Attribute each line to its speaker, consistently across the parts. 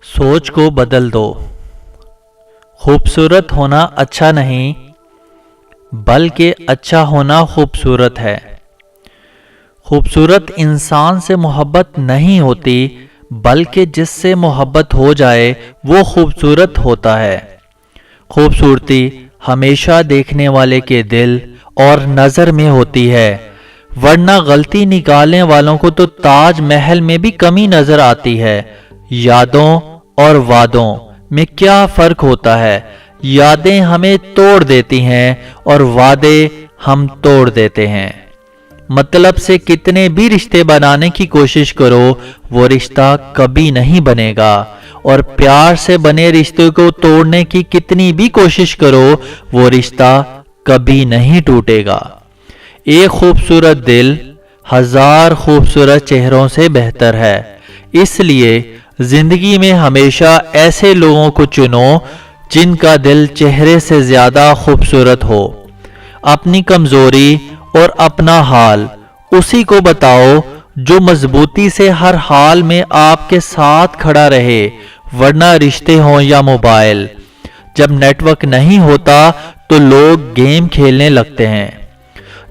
Speaker 1: सोच को बदल दो। खूबसूरत होना अच्छा नहीं, बल्कि अच्छा होना खूबसूरत है। खूबसूरत इंसान से मोहब्बत नहीं होती, बल्कि जिससे मोहब्बत हो जाए वो खूबसूरत होता है। खूबसूरती हमेशा देखने वाले के दिल और नज़र में होती है, वरना गलती निकालने वालों को तो ताज महल में भी कमी नजर आती है। यादों और वादों में क्या फर्क होता है? यादें हमें तोड़ देती हैं और वादे हम तोड़ देते हैं। मतलब से कितने भी रिश्ते बनाने की कोशिश करो, वो रिश्ता कभी नहीं बनेगा, और प्यार से बने रिश्ते को तोड़ने की कितनी भी कोशिश करो, वो रिश्ता कभी नहीं टूटेगा। एक खूबसूरत दिल हजार खूबसूरत चेहरों से बेहतर है। इसलिए जिंदगी में हमेशा ऐसे लोगों को चुनो जिनका दिल चेहरे से ज्यादा खूबसूरत हो। अपनी कमजोरी और अपना हाल उसी को बताओ जो मजबूती से हर हाल में आपके साथ खड़ा रहे, वरना रिश्ते हों या मोबाइल, जब नेटवर्क नहीं होता तो लोग गेम खेलने लगते हैं।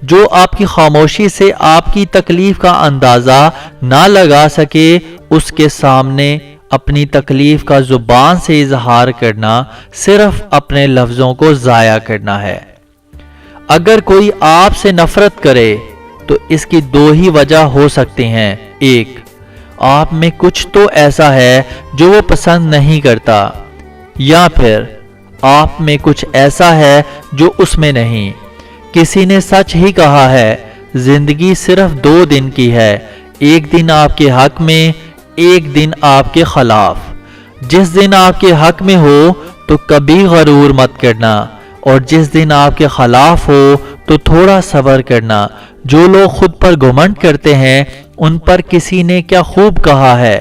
Speaker 1: जो आपकी खामोशी से आपकी तकलीफ का अंदाजा ना लगा सके, उसके सामने अपनी तकलीफ का जुबान से इजहार करना सिर्फ अपने लफ्जों को जाया करना है। अगर कोई आपसे नफरत करे तो इसकी दो ही वजह हो सकती हैं। एक, आप में कुछ तो ऐसा है जो वो पसंद नहीं करता, या फिर आप में कुछ ऐसा है जो उसमें नहीं। किसी ने सच ही कहा है, जिंदगी सिर्फ 2 दिन की है, एक दिन आपके हक में, एक दिन आपके खिलाफ। जिस दिन आपके हक में हो तो कभी गरूर मत करना, और जिस दिन आपके खिलाफ हो तो थोड़ा सब्र करना। जो लोग खुद पर घमंड करते हैं उन पर किसी ने क्या खूब कहा है,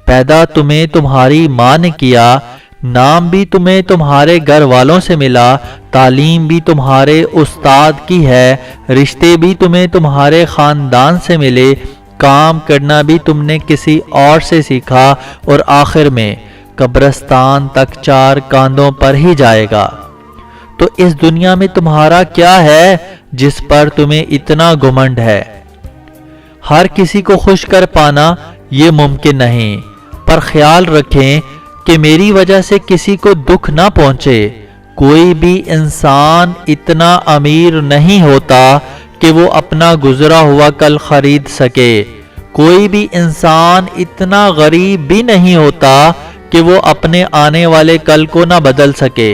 Speaker 1: पैदा तुम्हें तुम्हारी माँ ने किया, नाम भी तुम्हें तुम्हारे घर वालों से मिला, तालीम भी तुम्हारे उस्ताद की है, रिश्ते भी तुम्हें तुम्हारे खानदान से मिले, काम करना भी तुमने किसी और से सीखा, और आखिर में कब्रिस्तान तक 4 कांधों पर ही जाएगा। तो इस दुनिया में तुम्हारा क्या है जिस पर तुम्हें इतना घमंड है? हर किसी को खुश कर पाना ये मुमकिन नहीं, पर ख्याल रखें कि मेरी वजह से किसी को दुख ना पहुंचे। कोई भी इंसान इतना अमीर नहीं होता कि वो अपना गुजरा हुआ कल खरीद सके। कोई भी इंसान इतना गरीब भी नहीं होता कि वो अपने आने वाले कल को ना बदल सके।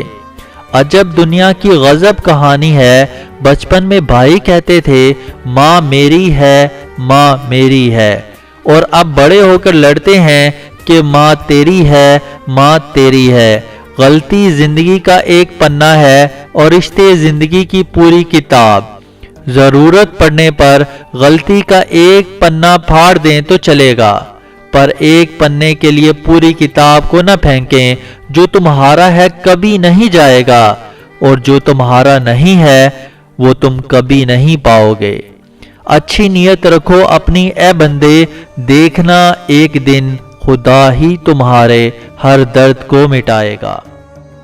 Speaker 1: अजब दुनिया की गजब कहानी है। बचपन में भाई कहते थे माँ मेरी है, माँ मेरी है, और अब बड़े होकर लड़ते हैं कि माँ तेरी है, माँ तेरी है। गलती जिंदगी का एक पन्ना है और रिश्ते जिंदगी की पूरी किताब। जरूरत पड़ने पर गलती का एक पन्ना फाड़ दें तो चलेगा, पर एक पन्ने के लिए पूरी किताब को न फेंकें। जो तुम्हारा है कभी नहीं जाएगा, और जो तुम्हारा नहीं है वो तुम कभी नहीं पाओगे। अच्छी नीयत रखो अपनी ए बंदे, देखना एक दिन खुदा ही तुम्हारे हर दर्द को मिटाएगा।